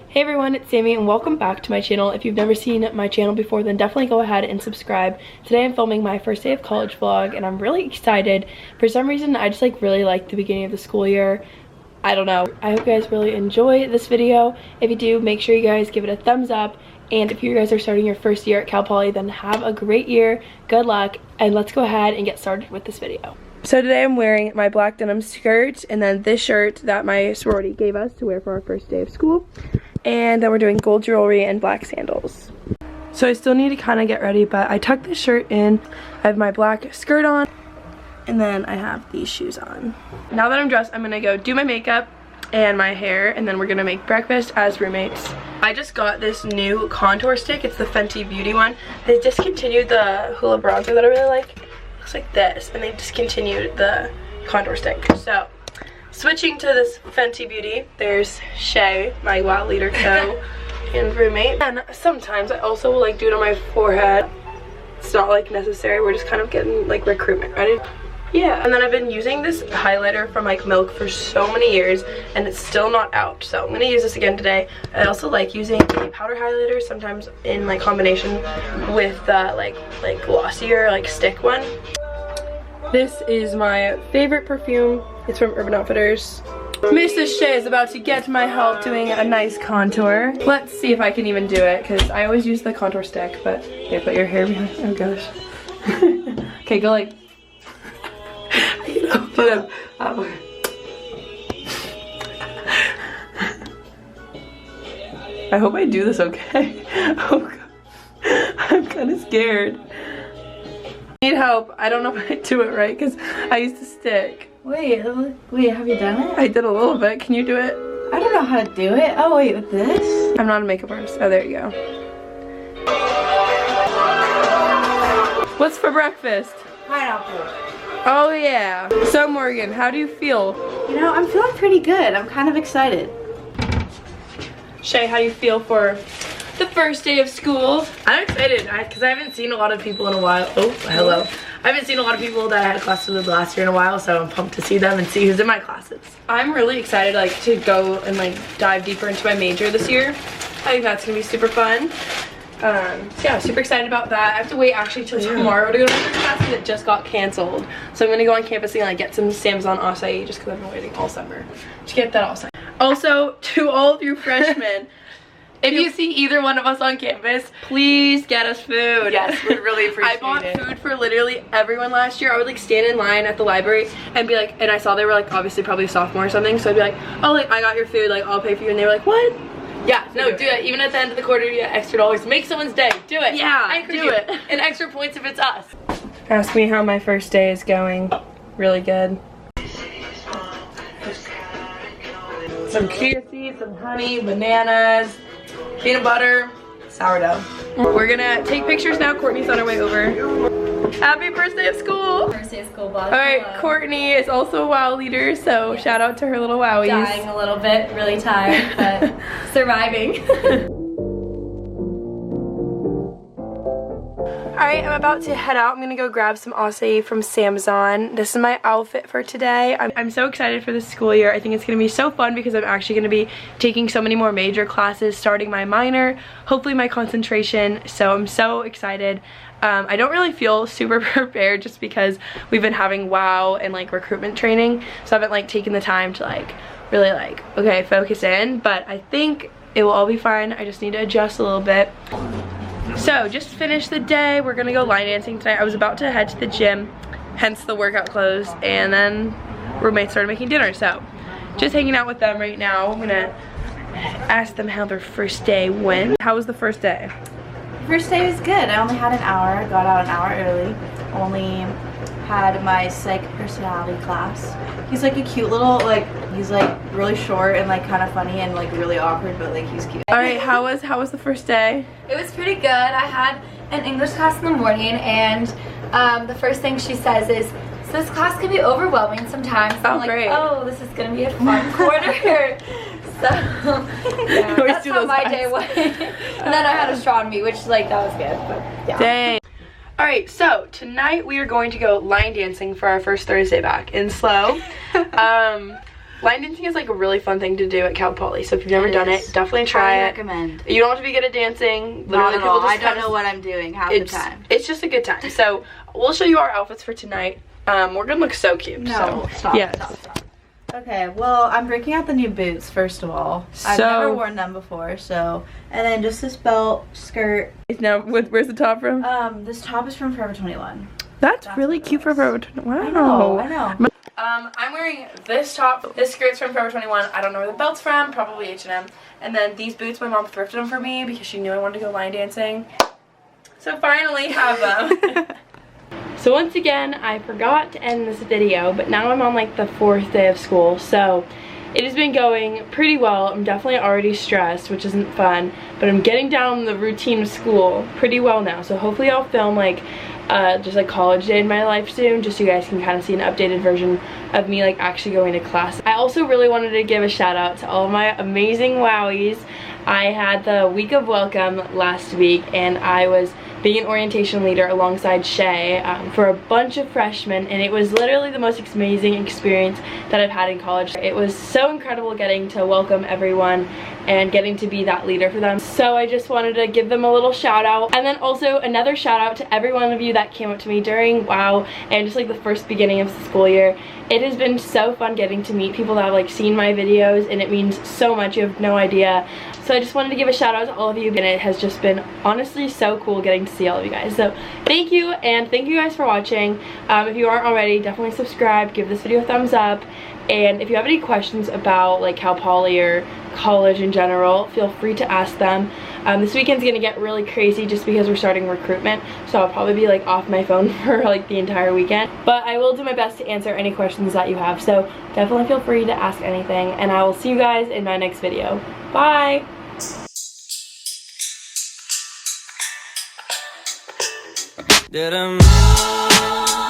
Hey everyone, it's Sammy and welcome back to my channel. If you've never seen my channel before, then definitely go ahead and subscribe. Today I'm filming my first day of college vlog and I'm really excited. For some reason, I just really like the beginning of the school year. I don't know. I hope you guys really enjoy this video. If you do, make sure you guys give it a thumbs up. And if you guys are starting your first year at Cal Poly, then have a great year. Good luck. And let's go ahead and get started with this video. So today I'm wearing my black denim skirt and then this shirt that my sorority gave us to wear for our first day of school. And then we're doing gold jewelry and black sandals. So I still need to kind of get ready, but I tucked this shirt in. I have my black skirt on, and then I have these shoes on. Now that I'm dressed, I'm gonna go do my makeup and my hair, and then we're gonna make breakfast as roommates. I just got this new contour stick. It's the Fenty Beauty one. They discontinued the Hoola bronzer that I really like. It looks like this, and they discontinued the contour stick. So switching to this Fenty Beauty, there's Shay, my WOW leader co and roommate. And sometimes I also will do it on my forehead. It's not necessary, we're just kind of getting recruitment ready. Yeah, and then I've been using this highlighter from Milk for so many years and it's still not out. So I'm gonna use this again today. I also like using a powder highlighter sometimes in combination with the glossier stick one. This is my favorite perfume. It's from Urban Outfitters. Mrs. Shay is about to get my help doing a nice contour. Let's see if I can even do it, because I always use the contour stick, but here, put your hair behind. Oh gosh. Okay, go put them. I hope I do this okay. Oh god. I'm kind of scared. Need help. I don't know if I do it right because I used to stick. Wait, have you done it? I did a little bit. Can you do it? I don't know how to do it. Oh wait, with this? I'm not a makeup artist. Oh, there you go. What's for breakfast? Pineapple. Oh yeah. So Morgan, how do you feel? You know, I'm feeling pretty good. I'm kind of excited. Shay, how do you feel for the first day of school? I'm excited because I haven't seen a lot of people in a while. Oh, hello. I haven't seen a lot of people that I had classes with last year in a while, so I'm pumped to see them and see who's in my classes. I'm really excited to go and dive deeper into my major this year. I think that's gonna be super fun. So yeah, super excited about that. I have to wait actually till tomorrow to go to my class because it just got canceled. So I'm gonna go on campus and get some Sam's acai just because I've been waiting all summer to get that acai. Also, to all of you freshmen, if you see either one of us on campus, please get us food. Yes, we really appreciate it. I bought food for literally everyone last year. I would stand in line at the library and be and I saw they were obviously probably a sophomore or something, so I'd be oh, I got your food, I'll pay for you, and they were what? Yeah, no, do it. Even at the end of the quarter, you get extra dollars. Make someone's day. Do it. Yeah, I do it. And extra points if it's us. Ask me how my first day is going. Really good. Some chia seeds, some honey, bananas, peanut butter, sourdough. We're gonna take pictures now. Courtney's on her way over. Happy first day of school! First day of school vlog. Alright, Courtney is also a WOW leader, so shout out to her little WOWies. Dying a little bit, really tired, but surviving. Alright, I'm about to head out. I'm gonna go grab some acai from Sam's. This is my outfit for today. I'm so excited for this school year. I think it's gonna be so fun because I'm actually gonna be taking so many more major classes, starting my minor, hopefully my concentration, so I'm so excited. I don't really feel super prepared just because we've been having WOW and recruitment training, so I haven't taken the time to really okay, focus in, but I think it will all be fine. I just need to adjust a little bit. So just finished the day. We're gonna go line dancing tonight. I was about to head to the gym, hence the workout clothes, and then roommates started making dinner, so just hanging out with them right now. I'm gonna ask them how their first day went. How was the first day? First day was good. I only had an hour, got out an hour early. Only had my psych personality class. He's a cute little, he's really short and kind of funny and really awkward, but he's cute. Alright, how was the first day? It was pretty good. I had an English class in the morning and the first thing she says is, so this class can be overwhelming sometimes. Oh, I'm great. Oh, this is gonna be a fun quarter. So yeah, that's how my day went. And then I had astronomy, which that was good, but yeah. Dang. Alright, so tonight we are going to go line dancing for our first Thursday back in SLO. Line dancing is like a really fun thing to do at Cal Poly, so if you've never done it, definitely try it. Recommend. You don't have to be good at dancing. Not at all. I don't know what I'm doing half the time. It's just a good time. So we'll show you our outfits for tonight. Morgan looks so cute. No, so. stop, Yes. stop. Okay, well, I'm breaking out the new boots, first of all. I've never worn them before, so. And then just this belt, skirt. Now, where's the top from? This top is from Forever 21. That's really cute for Forever 21. Wow. I know. I'm wearing this top. This skirt's from Forever 21. I don't know where the belt's from. Probably H&M. And then these boots, my mom thrifted them for me because she knew I wanted to go line dancing. So finally have them. So once again, I forgot to end this video, but now I'm on like the 4th day of school, so it has been going pretty well. I'm definitely already stressed, which isn't fun, but I'm getting down the routine of school pretty well now, so hopefully I'll film like just like college day in my life soon, just so you guys can kind of see an updated version of me like actually going to class. I also really wanted to give a shout out to all of my amazing wowies. I had the week of welcome last week, and I was being an orientation leader alongside Shay for a bunch of freshmen, and it was literally the most amazing experience that I've had in college. It was so incredible getting to welcome everyone and getting to be that leader for them. So I just wanted to give them a little shout out, and then also another shout out to every one of you that came up to me during WOW and just like the first beginning of the school year. It has been so fun getting to meet people that have like seen my videos, and it means so much. You have no idea. So I just wanted to give a shout out to all of you, and it has just been honestly so cool getting to see all of you guys. So thank you, and thank you guys for watching. If you aren't already, definitely subscribe, give this video a thumbs up, and if you have any questions about like Cal Poly or college in general, feel free to ask them. This weekend's gonna get really crazy just because we're starting recruitment, so I'll probably be like off my phone for like the entire weekend, but I will do my best to answer any questions that you have, so definitely feel free to ask anything, and I will see you guys in my next video. Bye! Did I